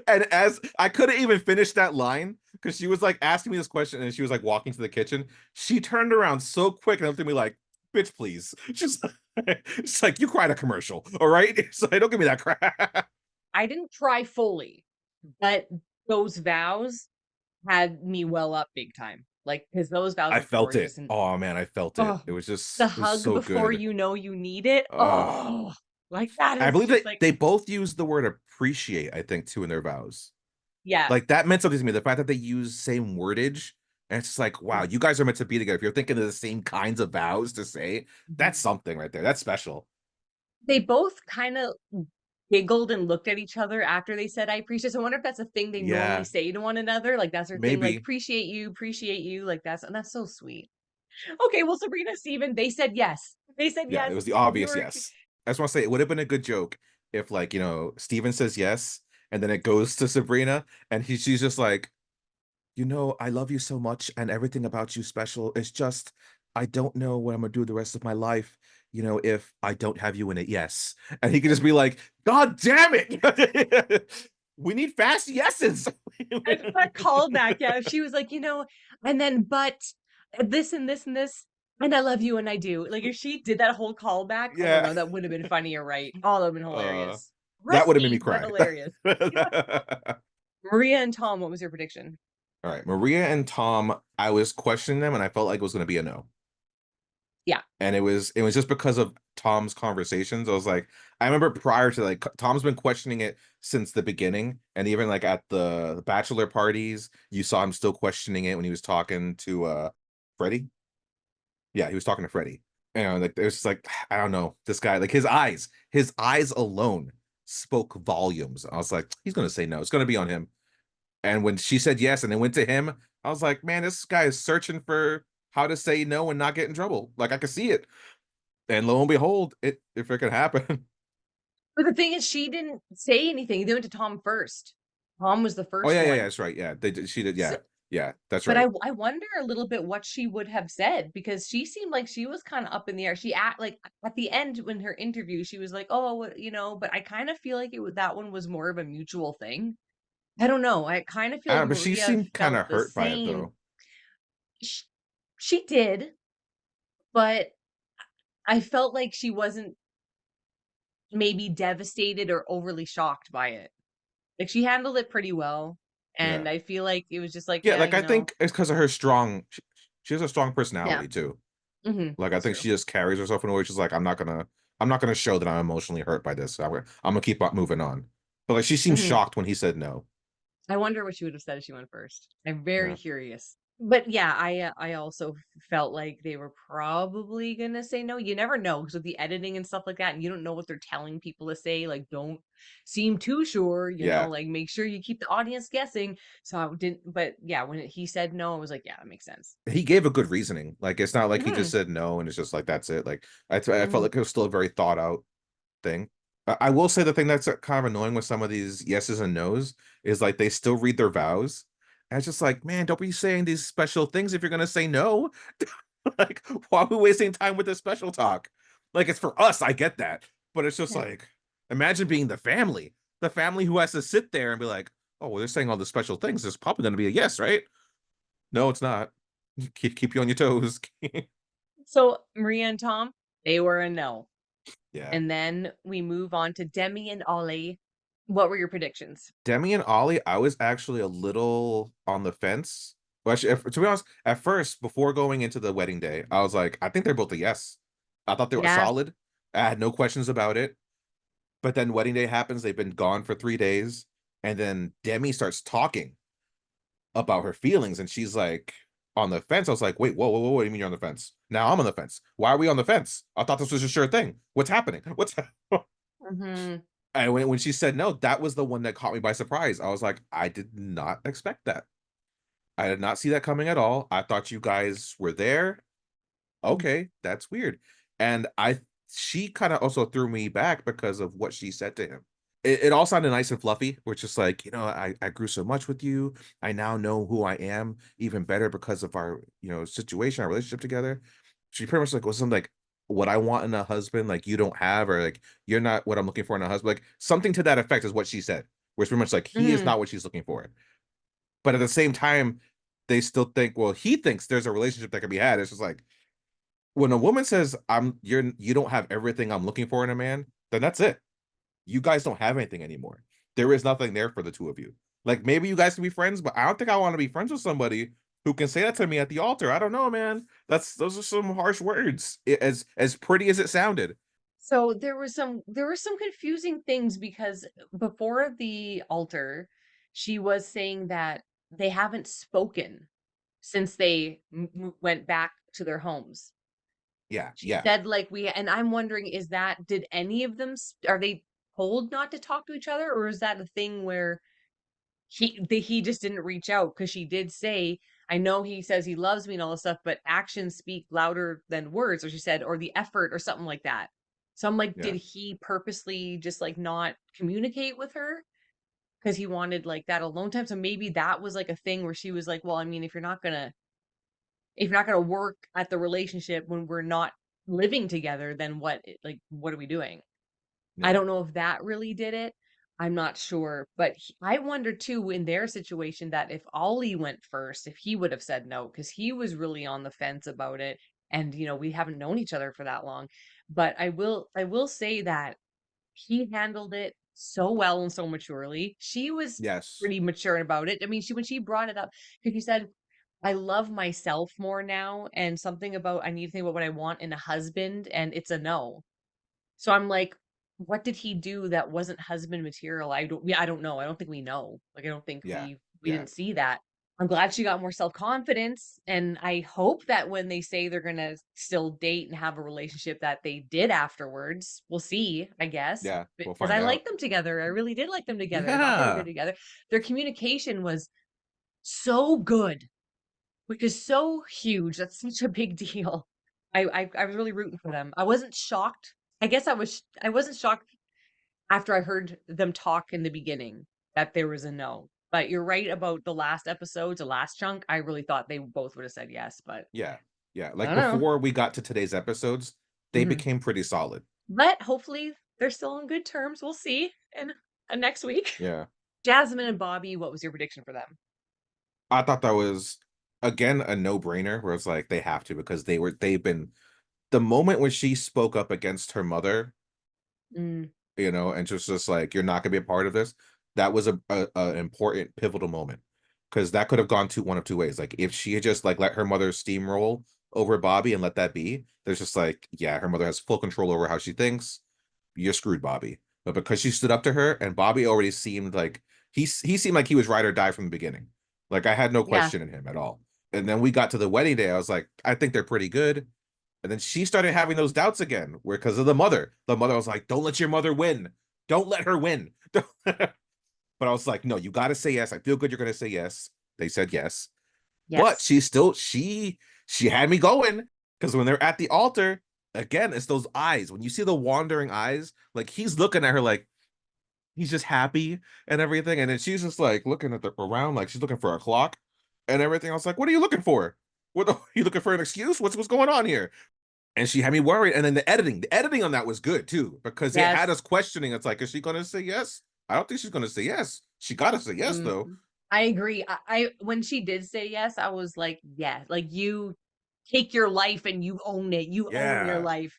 And as I couldn't even finish that line because she was like asking me this question and she was like walking to the kitchen. She turned around so quick and looked at me like, "Bitch, please." She's like, "You cried a commercial, all right?" So don't give me that crap. I didn't cry fully, but those vows had me well up big time. Like, because those vows I were felt it. gorgeous and Oh man, I felt it. oh, It was the just, it was hug so before good. you know you need it. Uh, Oh, like that I is believe just that like they both use the word appreciate, I think, too, in their vows. yeah. Like that meant something to me. The fact that they use same wordage, and it's just like, wow, Mhm, you guys are meant to be together. If you're thinking of the same kinds of vows to say, that's mhm. something right there. That's special. They both kinda giggled and looked at each other after they said, "I appreciate." So I wonder if that's a thing they normally Yeah, say to one another, like, that's their thing, like, maybe. appreciate you," like, that's so sweet. Okay, well, Sabrina, Steven, they said yes. They said Yeah, it yes, was the and you obvious were yes. I just want to say it would have been a good joke if, like, Steven says yes, and then it goes to Sabrina, and she's just like, I love you so much and everything about you special. It's just, I don't know what I'm gonna do the rest of my life, if I don't have you in it. Yes. And he could just be like, God damn it. We need fast yeses. that callback, yeah, if she was like, and then but this and this and this, and I love you and I do. Like, if she did that whole callback, oh my Yeah. god, that would have been funny, you're right. Oh, that would've been Uh, hilarious. that would have made me Risky, but cry. hilarious. Maria and Tom, what was your prediction? All right. Maria and Tom, I was questioning them and I felt like it was gonna be a no. Yeah. And it was just because of Tom's conversations. I was like, I remember prior to, like, Tom's been questioning it since the beginning, and even like at the bachelor parties, you saw him still questioning it when he was talking to Freddie. Yeah, he was talking to Freddie. Like it was just like, I don't know, this guy, like his eyes alone spoke volumes. I was like, he's gonna say no. It's gonna be on him. And when she said yes and it went to him, I was like, man, this guy is searching for how to say no and not get in trouble. Like I could see it. And lo and behold, if it could happen. But the thing is she didn't say anything. They went to Tom first. Tom was the Oh first yeah, yeah, yeah, one. that's right. Yeah, they did. She did. So, Yeah, yeah, that's but right. I wonder a little bit what she would have said because she seemed like she was kind of up in the air. She at the end when her interview, she was like, "Oh, but I kind of feel like that one was more of a mutual thing." I don't know. I kind of feel I like don't know, but she Maria seemed kind felt of the hurt by it same. though. She, she did, but I felt like she wasn't maybe devastated or overly shocked by it. Like, she handled it pretty well, and Yeah, I feel like it was just like, yeah. "Yeah, Like I think it's because of her strong. She has a strong yeah, personality too. mhm, Like I that's think true." she just carries herself in a way. She's like, I'm not gonna show that I'm emotionally hurt by this. I'm gonna keep on moving on. But like she seemed Mhm. shocked when he said no. I wonder what she would have said if she went first. I'm very Yeah, curious. But yeah, I also felt like they were probably gonna say no. You never know because with the editing and stuff like that, and you don't know what they're telling people to say. Like, don't seem too sure. yeah. Like make sure you keep the audience guessing. So I didn't. But yeah, when he said no, I was like, yeah, that makes sense. He gave a good reasoning. Like it's not like he just Hmm. said no and it's just like that's it. Like I felt Hmm. like it was still a very thought out thing. I will say the thing that's kind of annoying with some of these yeses and nos is like they still read their vows. And it's just like, man, don't be saying these special things if you're gonna say no. Like, why are we wasting time with this special talk? Like, it's for us, I get that. But it's just like, imagine being the family who has to sit there and be like, oh, well, they're saying all the special things. There's probably gonna be a yes, right? No, it's not. Keep you on your toes. So Maria and Tom, they were a no. Yeah. And then we move on to Demi and Ollie. What were your predictions? Demi and Ollie, I was actually a little on the fence. Well, actually, to be honest, at first, before going into the wedding day, I was like, I think they're both a yes. I thought they were Yes. solid. I had no questions about it. But then wedding day happens. They've been gone for 3 days. And then Demi starts talking about her feelings. And she's like on the fence. I was like, wait, whoa, whoa, whoa, what do you mean you're on the fence? Now I'm on the fence. Why are we on the fence? I thought this was a sure thing. What's happening? What's Hmm. And when she said no, that was the one that caught me by surprise. I was like, I did not expect that. I did not see that coming at all. I thought you guys were there. Okay, that's weird. And she kind of also threw me back because of what she said to him. It all sounded nice and fluffy, which is like, I grew so much with you. I now know who I am even better because of our, situation, our relationship together. She pretty much like was something like what I want in a husband, like you don't have, or like you're not what I'm looking for in a husband. Like something to that effect is what she said. Where it's pretty much like he is Hmm. not what she's looking for. But at the same time, they still think, well, he thinks there's a relationship that can be had. It's just like when a woman says you don't have everything I'm looking for in a man, then that's it. You guys don't have anything anymore. There is nothing there for the two of you. Like maybe you guys can be friends, but I don't think I want to be friends with somebody who can say that to me at the altar. I don't know, man. Those are some harsh words. As pretty as it sounded. So there were some confusing things because before the altar, she was saying that they haven't spoken since they went back to their homes. Yeah, She yeah, said like and I'm wondering, did any of them are they told not to talk to each other, or is that a thing where he just didn't reach out? Because she did say, I know he says he loves me and all this stuff, but actions speak louder than words, or she said, or the effort or something like that. So I'm like, did yeah, he purposely just like not communicate with her because he wanted like that alone time? So maybe that was like a thing where she was like, well, I mean, if you're not gonna work at the relationship when we're not living together, then what are we doing? I yeah, don't know if that really did it. I'm not sure, but I wonder too in their situation that if Ollie went first, if he would have said no, because he was really on the fence about it, and we haven't known each other for that long. But I will say that he handled it so well and so maturely. She was yes, pretty mature about it. I mean, when she brought it up, because she said, I love myself more now, and something about I need to think about what I want in a husband, and it's a no. So I'm like, what did he do that wasn't husband material? I don't know. I don't think we know. Like I don't think yeah, we yeah, didn't see that. I'm glad she got more self-confidence, and I hope that when they say they're gonna still date and have a relationship that they did afterwards. We'll see, I guess. yeah. We'll Because find I out. like them together. I really did like them together. I thought they were good Yeah, together. Their communication was so good, which is so huge. That's such a big deal. I was really rooting for them. I wasn't shocked. I guess I wasn't shocked after I heard them talk in the beginning that there was a no. But you're right about the last episode, the last chunk. I really thought they both would have said yes, but yeah, yeah. I Like don't know. before we got to today's episodes, they Hmm. became pretty solid. But hopefully they're still on good terms. We'll see in next week. Yeah. Jasmine and Bobby, what was your prediction for them? I thought that was again a no-brainer where it's like they have to because they've been the moment when she spoke up against her mother, Mm, and just like you're not gonna be a part of this, that was a important pivotal moment. Because that could have gone to one of two ways. Like if she had just like let her mother steamroll over Bobby and let that be, there's just like, yeah, her mother has full control over how she thinks. You're screwed, Bobby. But because she stood up to her and Bobby already seemed like he seemed like he was ride or die from the beginning. Like I had no yeah. question in him at all. And then we got to the wedding day. I was like, I think they're pretty good. And then she started having those doubts again, where because of the mother. The mother was like, don't let your mother win. Don't let her win. But I was like, no, you gotta say yes. I feel good you're gonna say yes. They said yes. But Yes. she had me going because when they're at the altar, again, it's those eyes. When you see the wandering eyes, like he's looking at her like he's just happy and everything. And then she's just like looking at the around like she's looking for a clock and everything. I was like, what are you looking for? You looking for an excuse? What's going on here? And she had me worried. And then the editing on that was good too, because it had Yes. us questioning. It's like, is she gonna say yes? I don't think she's gonna say yes. She gotta say yes Mhm. though. I agree. I when she did say yes, I was like, yeah, like you take your life and you own it. You own your Yeah. life.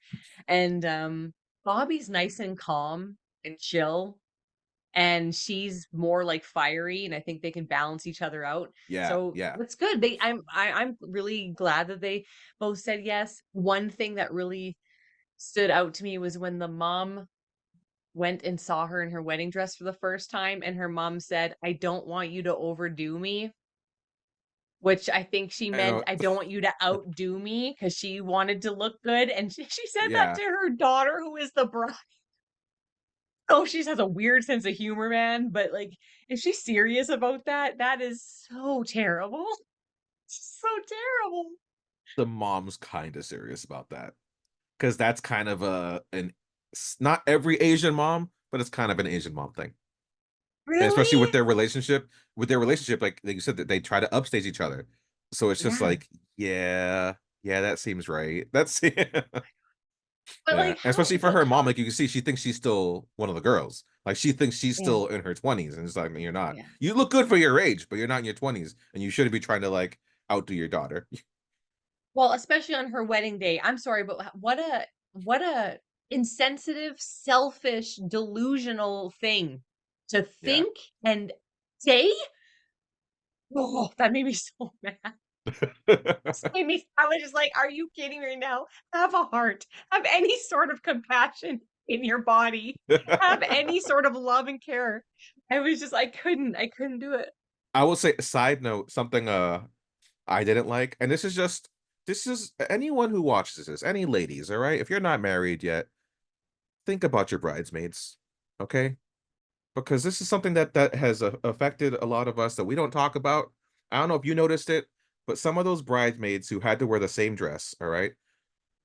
And Bobby's nice and calm and chill, and she's more, like, fiery, and I think they can balance each other out. Yeah, So, yeah. that's good. I'm really glad that they both said yes. One thing that really stood out to me was when the mom went and saw her in her wedding dress for the first time, and her mom said, "I don't want you to overdo me," which I think she I meant, know. "I don't want you to outdo me," because she wanted to look good, and she said that Yeah. to her daughter who is the bride. Oh, she has a weird sense of humor, man, but, like, if she's serious about that, that is so terrible. So terrible. The mom's kind of serious about that because that's kind of not every Asian mom, but it's kind of an Asian mom thing. And especially Really? with their relationship, like you said, that they try to upstage each other. So it's just Yeah. like, yeah, yeah, that seems right. That's But, yeah. like, And how especially for her how mom, like you can see, she thinks she's still one of the girls. Like she thinks she's Yeah, still in her 20s, and it's like, you're not. yeah. You look good for your age, but you're not in your 20s, and you shouldn't be trying to like outdo your daughter. Well, especially on her wedding day. I'm sorry, but what a insensitive, selfish, delusional thing to Yeah. think and say. Oh, that made me so mad. Just made me I was just like, "Are you kidding me right now? Have a heart. Have any sort of compassion in your body. Have any sort of love and care." I was just I couldn't do it. I will say, side note, something I didn't like, and this is anyone who watches this, any ladies, all right? If you're not married yet, think about your bridesmaids, okay? Because this is something that has affected a lot of us that we don't talk about. I don't know if you noticed it, but some of those bridesmaids who had to wear the same dress, all right?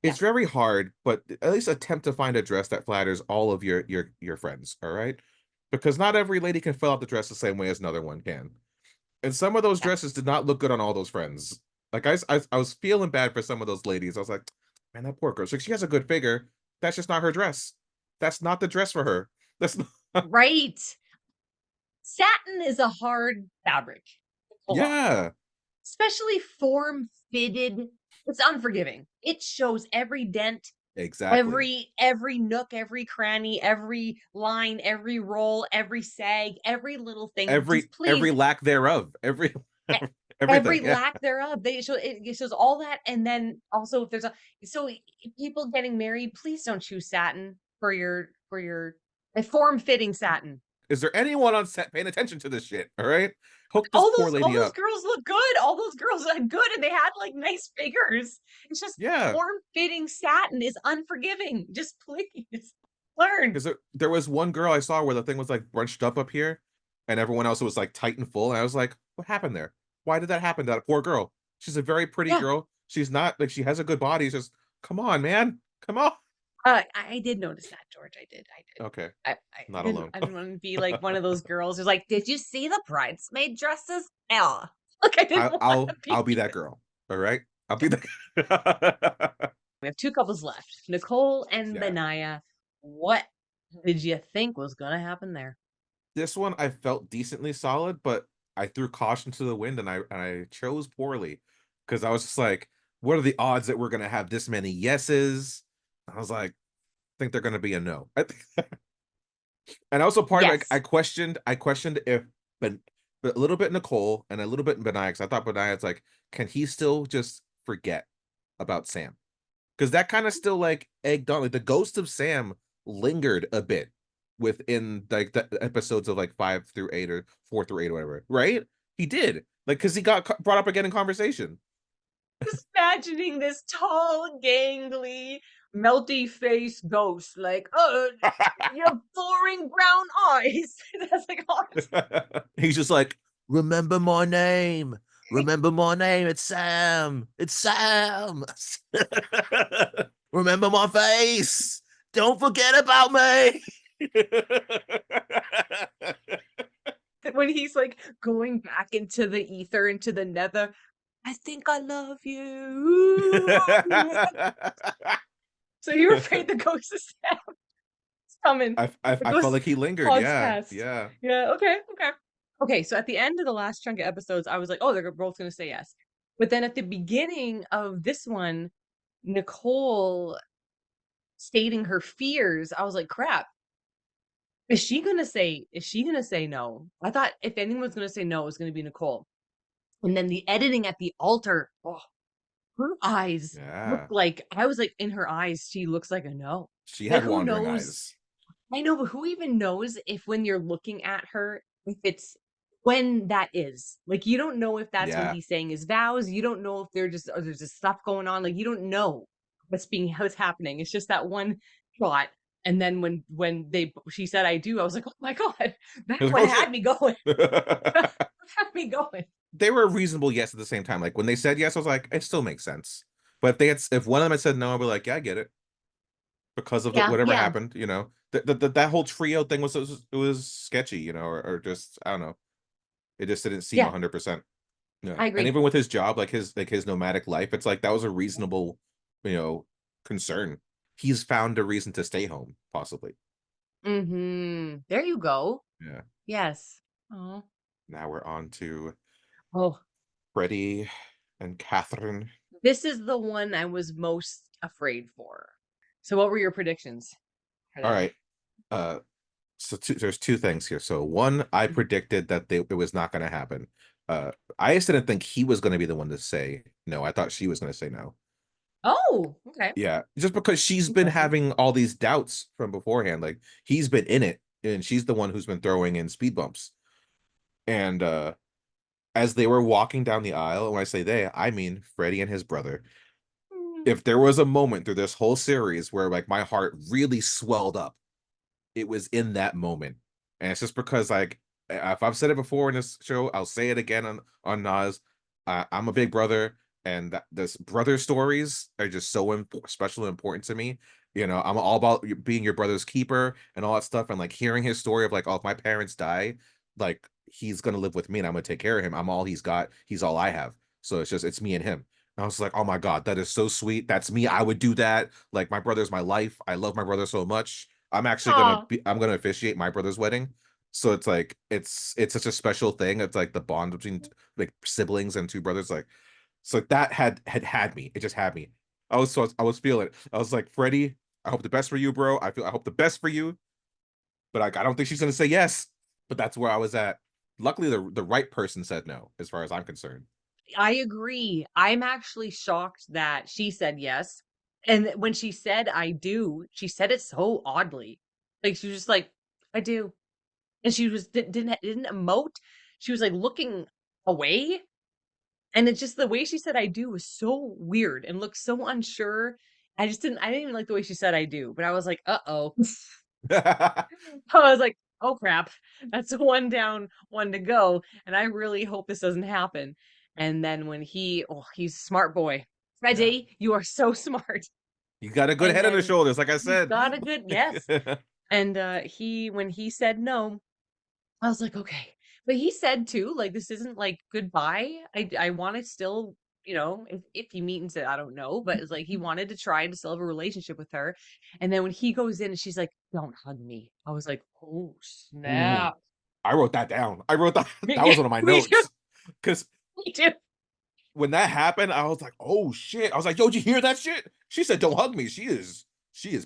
Yeah, It's very hard, but at least attempt to find a dress that flatters all of your friends, all right? Because not every lady can fill out the dress the same way as another one can. And some of those yeah. dresses did not look good on all those friends. Like I was feeling bad for some of those ladies. I was like, man, that poor girl. She has a good figure. That's just not her dress. That's not the dress for her. That's not, Right. Satin is a hard fabric to pull off. yeah, Especially form-fitted. It's unforgiving. It shows every dent, exactly. every nook, every cranny, every line, every roll, every sag, every little thing. Just Every please, lack thereof. Every e everything. every Yeah. lack thereof. It shows all that, and then also if there's a so people getting married, please don't choose satin for your a form-fitting satin. Is there anyone on set paying attention to this shit? All right. Hook this poor All lady those up. girls look good. All those girls are good, and they had, like, nice figures. It's just Yeah. form-fitting satin is unforgiving. Just please learn. Because there was one girl I saw where the thing was like bunched up here, and everyone else was like tight and full. And I was like, what happened there? Why did that happen to that poor girl? She's a very pretty Yeah, girl. She's not like she has a good body. It's just come on, man. Come on. I did notice that, George. I did. Okay. I Not didn't alone. I didn't wanna be like one of those girls who's like, "Did you see the bridesmaid dresses? Ella." Like, I didn't wanna I'll be be that girl. All right. I'll be the We have 2 couples left, Nicole and yeah. Benaiah. What did you think was gonna happen there? This one I felt decently solid, but I threw caution to the wind and I chose poorly because I was just like, what are the odds that we're gonna have this many yeses? I was like, I think they're gonna be a no. And also part of it, Yes. I questioned if but a little bit Nicole and a little bit Benaiah, 'cause I thought Benaiah's like, can he still just forget about Sam? Because that kind of still like egged on, like the ghost of Sam lingered a bit within like the episodes of like 5 through 8 or 4 through 8 or whatever, right? He did, like, because he got brought up again in conversation. Just imagining this tall, gangly, melty face ghost, like, "Oh, your boring brown eyes." That's like honest. He's just like, remember my name. Remember my name. It's Sam. It's Sam. Remember my face. Don't forget about me. When he's like going back into the ether, into the nether, I think I love you. So you're afraid the ghost is coming. The I felt ghost like he lingered. haunts Yeah. past. Yeah. Yeah, okay, okay. Okay, so at the end of the last chunk of episodes, I was like, "Oh, they're both gonna say yes." But then at the beginning of this one, Nicole stating her fears, I was like, "Crap, is she gonna say no?" I thought if anyone was gonna say no, it was gonna be Nicole. And then the editing at the altar, oh, her eyes look Yeah. like I was like, in her eyes, she looks like a no. She Like, had who wandering knows? eyes. I know, but who even knows if when you're looking at her, if it's when that is. Like, you don't know if that's when Yeah. he's saying his vows. You don't know if they're just or there's just stuff going on. Like, you don't know what's happening. It's just that one shot. And then when she said I do, I was like, oh my God, I that was like, one oh had shit. me going. Had me going. They were a reasonable yes at the same time. Like when they said yes, I was like, it still makes sense. But if they had, if one of them had said no, I'd be like, yeah, I get it because of the, Yeah, whatever yeah, happened. You know, that whole trio thing was sketchy. You know, or just I don't know. It just didn't seem yeah. 100%. Yeah, I and agree. even with his job, like his nomadic life, it's like that was a reasonable, you know, concern. He's found a reason to stay home, possibly. There you go. Yeah. Yes. Oh. Now we're on to Oh, Freddie and Catherine. this is the one I was most afraid for. So what were your predictions for All them? right. Uh, so there's two things here. So one, I Mhm. predicted that it was not going to happen. I just didn't think he was going to be the one to say no. I thought she was going to say no. Oh, okay. Yeah, just because she's been Interesting. having all these doubts from beforehand. Like he's been in it, and she's the one who's been throwing in speed bumps. And as they were walking down the aisle, and when I say they, I mean Freddie and his brother. Mm. If there was a moment through this whole series where like my heart really swelled up, it was in that moment. And it's just because like if I've said it before in this show, I'll say it again on NASS. I'm a big brother, and this brother stories are just so special and important to me. You know, I'm all about being your brother's keeper and all that stuff, and like hearing his story of like, oh, if my parents die, like he's gonna live with me and I'm gonna take care of him. I'm all he's got. He's all I have. So it's me and him. And I was like, oh my God, that is so sweet. That's me. I would do that. Like my brother's my life. I love my brother so much. Aw. I'm gonna officiate my brother's wedding. So it's like it's such a special thing. It's like the bond between like siblings and two brothers. Like so that had me. It just had me. I was feeling it. I was like, Freddie, I hope the best for you, bro. I hope the best for you. But like I don't think she's gonna say yes. But that's where I was at. Luckily the right person said no, as far as I'm concerned. I agree. I'm actually shocked that she said yes. And when she said I do, she said it so oddly. Like she was just like, I do. And she was didn't emote. She was like looking away. And it's just the way she said I do was so weird and looked so unsure. I didn't even like the way she said I do, but I was like, uh-oh. I was like, oh crap. That's one down, one to go. And I really hope this doesn't happen. And then when he's a smart boy. Yeah. Freddie, you are so smart. You got a good And head on his then shoulders, like I he's said. got a good yes. And he when he said no, I was like, "Okay." But he said too, like, "This isn't, like, goodbye. I wanna still, if you meet and say, I don't know, but it's like he wanted to try to still have a relationship with her." And then when he goes in and she's like, "Don't hug me." I was like, "Oh, Ooh, snap." I wrote that down. I wrote that. That Yeah, was one of my me too, notes. Because me too. when that happened, I was like, "Oh shit!" I was like, "Yo, did you hear that shit?" She said, "Don't hug me." She is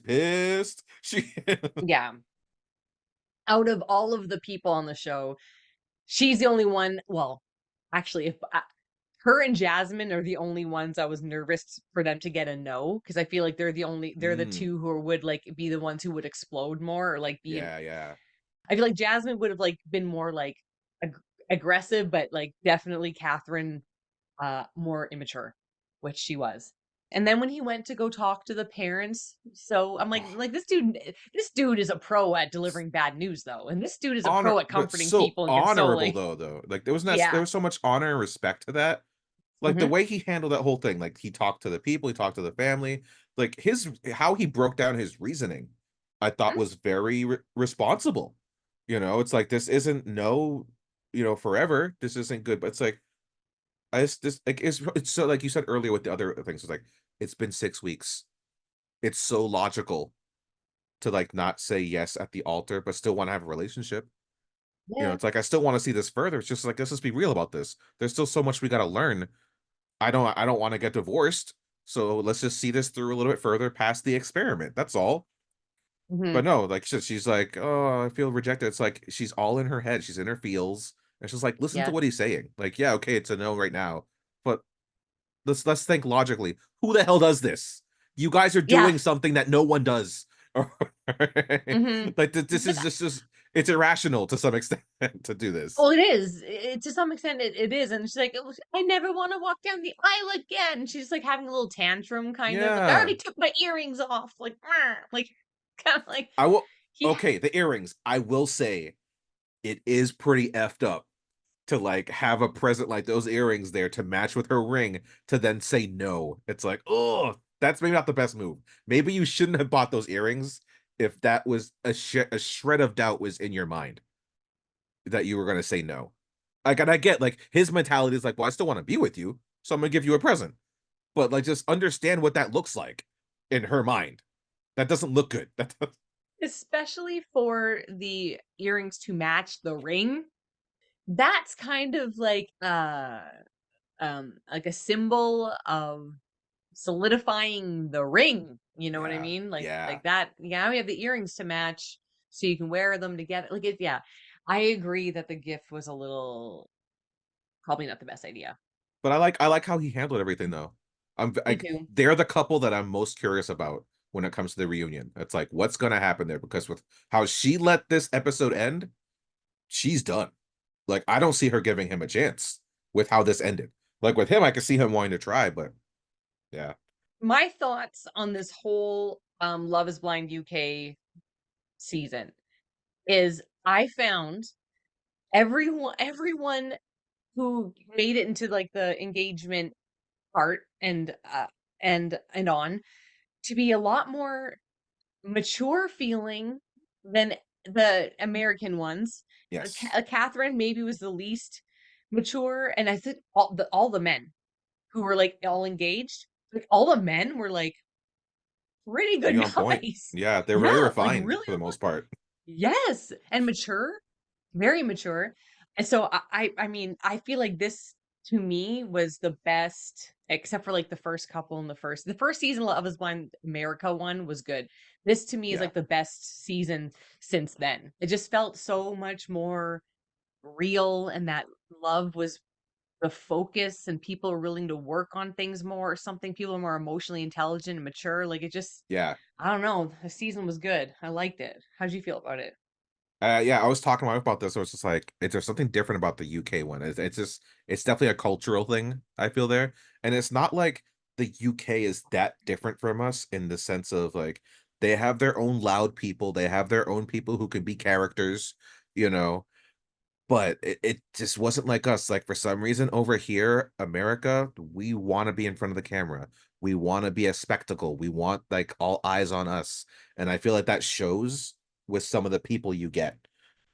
pissed. She Yeah. Out of all of the people on the show, she's the only one well, actually, if her and Jasmine are the only ones I was nervous for them to get a no because I feel like they're the mm, 2 who would, like, be the ones who would explode more or, like, be an yeah, yeah. I feel like Jasmine would have, like, been more, like, ag aggressive, but, like, definitely Catherine, more immature, which she was. And then when he went to go talk to the parents, so I'm Oh, this dude is a pro at delivering bad news, though, and this dude is a honor, pro at but comforting so people and honorable consoling. though. Like there Yeah. was so much honor and respect to that. Like the Mhm. way he handled that whole thing, like he talked to the people, he talked to the family, like his how he broke down his reasoning, I thought Mhm. was very responsible. You know, it's like this isn't no, you know, forever. This isn't good, but it's like I just this like it's so like you said earlier with the other things. It's like it's been 6 weeks. It's so logical to like not say yes at the altar, but still want to have a relationship. You know, Yeah. it's like I still want to see this further. It's just like let's just be real about this. There's still so much we got to learn. I don't want to get divorced. So let's just see this through a little bit further past the experiment. That's all. But Hmm. no, like she's like, oh, I feel rejected. It's like she's all in her head. She's in her feels. And she's like, listen to Yeah. what he's saying. Like, yeah, okay, it's a no right now. But let's think logically. Who the hell does this? You guys are Yeah. doing something that no one does. Hmm. Like this is just it's irrational to some extent to do this. Well, it is. To some extent, it is. And she's like, I never want to walk down the aisle again. She's like having a little tantrum, kind of like, I Yeah. already took my earrings off. Like, "Meow," like, kind of like, I will he, okay, the earrings. I will say it is pretty effed up to like have a present like those earrings there to match with her ring to then say no. It's like, oh, that's maybe not the best move. Maybe you shouldn't have bought those earrings if that was a shred of doubt was in your mind that you were going to say no. Like, and I get like his mentality is like, well, I still want to be with you, so I'm gonna give you a present. But like, just understand what that looks like in her mind. That doesn't look good. That especially for the earrings to match the ring, that's kind of like a symbol of solidifying the ring. You know what I yeah, mean? yeah. Like that. Yeah, we have the earrings to match, so you can wear them together. Like it. Yeah, I agree that the gift was a little probably not the best idea. But I like how he handled everything though. I'm Me like too. they're the couple that I'm most curious about when it comes to the reunion. It's like what's gonna happen there because with how she let this episode end, she's done. Like I don't see her giving him a chance with how this ended. Like with him, I can see him wanting to try, but yeah, My thoughts on this whole Love Is Blind UK season is I found everyone who made it into like the engagement part and on to be a lot more mature feeling than the American ones. yes. Catherine maybe was the least mature, and I think all the men who were like all engaged, like all the men were like pretty Pretty good on point. guys. Yeah, they're very Yeah, like refined really for the most part. yes, and mature, very mature. And so I mean, I feel like this to me was the best, except for like the first couple in the first season of Love Is Blind America one was good. This to me is Yeah, like the best season since then. It just felt so much more real, and that love was the focus, and people are willing to work on things more or something. People are more emotionally intelligent and mature. Like it just, yeah. I don't know. The season was good. I liked it. How'd you feel about it? Yeah, I was talking to my wife about this. So it's just like, is there something different about the UK one? It's just, it's definitely a cultural thing. I feel there, and it's not like the UK is that different from us in the sense of like they have their own loud people, they have their own people who can be characters, you know. But it just wasn't like us. Like for some reason over here, America, we want to be in front of the camera. We want to be a spectacle. We want like all eyes on us, and I feel like that shows with some of the people you get.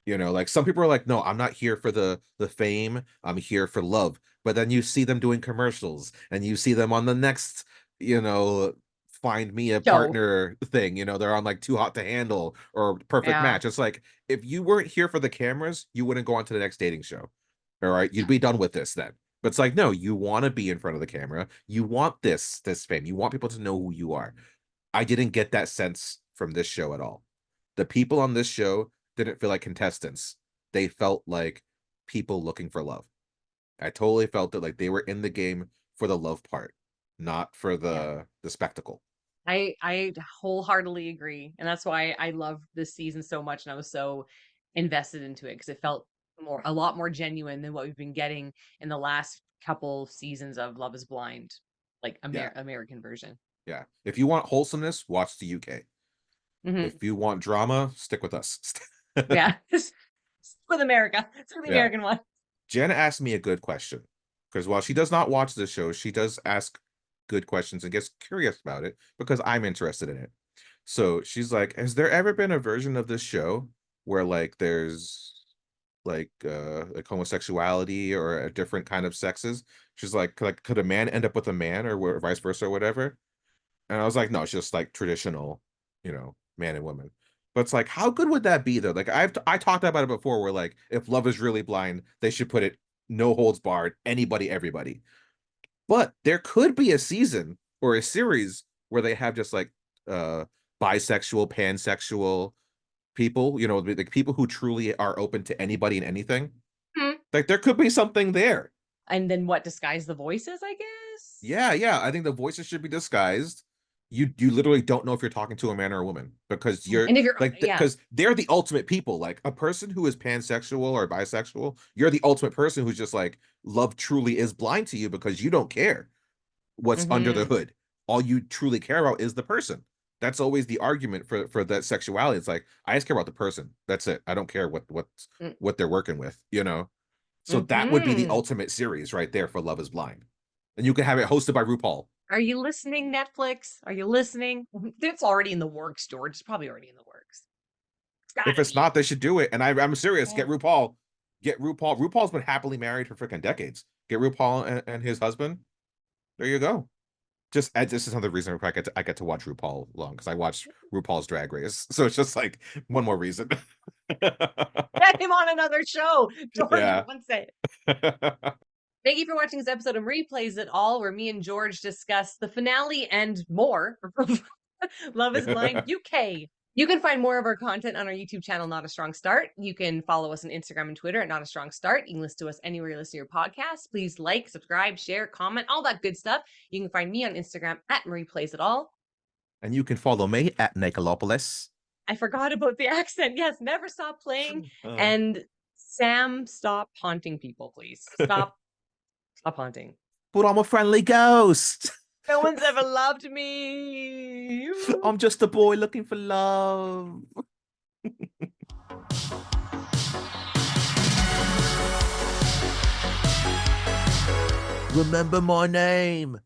You know, like some people are like, no, I'm not here for the fame. I'm here for love. But then you see them doing commercials and you see them on the next, you know, find me a Joe. partner thing. You know, they're on like Too Hot to Handle or Perfect Yeah. Match. It's like if you weren't here for the cameras, you wouldn't go on to the next dating show. All right, you'd be done with this then. But it's like, no, you want to be in front of the camera. You want this fame. You want people to know who you are. I didn't get that sense from this show at all. The people on this show didn't feel like contestants. They felt like people looking for love. I totally felt that like they were in the game for the love part, not for Yeah. the spectacle. I wholeheartedly agree, and that's why I love this season so much, and I was so invested into it because it felt a lot more genuine than what we've been getting in the last couple seasons of Love Is Blind, like Yeah, American version. yeah. If you want wholesomeness, watch the UK. Hmm. If you want drama, stick with us. Yeah, with America, it's with the Yeah. American one. Jen asked me a good question because while she does not watch the show, she does ask good questions and gets curious about it because I'm interested in it. So she's like, has there ever been a version of this show where like there's like homosexuality or a different kind of sexes? She's like could a man end up with a man or vice versa or whatever? And I was like, no, it's just like traditional, you know, man and woman. But it's like, how good would that be though? Like I talked about it before, where like if Love Is Really Blind, they should put it no holds barred, anybody, everybody. But there could be a season or a series where they have just like uh bisexual, pansexual people, you know, like people who truly are open to anybody and anything. Mhm. Like there could be something there. And then what, disguise the voices, I guess? Yeah, yeah. I think the voices should be disguised. You literally don't know if you're talking to a man or a woman because you're And if you're like yeah. because they're the ultimate people. Like a person who is pansexual or bisexual, you're the ultimate person who's just like love truly is blind to you because you don't care what's under the Mhm. hood. All you truly care about is the person. That's always the argument for that sexuality. It's like I just care about the person. That's it. I don't care Mm, what they're working with, you know. So that would be the mhm. ultimate series right there for Love is Blind. And you can have it hosted by RuPaul. Are you listening, Netflix? Are you listening? It's already in the works, George. It's probably already in the works. It's If gotta it's be. not, they should do it. And I'm serious. Yeah. Get RuPaul. Get RuPaul. RuPaul's been happily married for freaking decades. Get RuPaul and his husband. There you go. Just this is another reason I get to watch RuPaul long because I watched RuPaul's Drag Race. So it's just like one more reason. Get him on another show. George Yeah. wants it. Thank you for watching this episode of Replays It All, where me and George discuss the finale and more of Love is Blind UK. You can find more of our content on our YouTube channel, Not a Strong Start. You can follow us on Instagram and Twitter at Not a Strong Start. You can listen to us anywhere you listen to your podcast. Please like, subscribe, share, comment, all that good stuff. You can find me on Instagram at Marie Plays It All. And you can follow me at Nekolopolis. I forgot about the accent. Yes, never stop playing. Uh, And Sam, stop haunting people, please. Stop haunting. but I'm a friendly ghost. No one's ever loved me. I'm just a boy looking for love. Remember my name.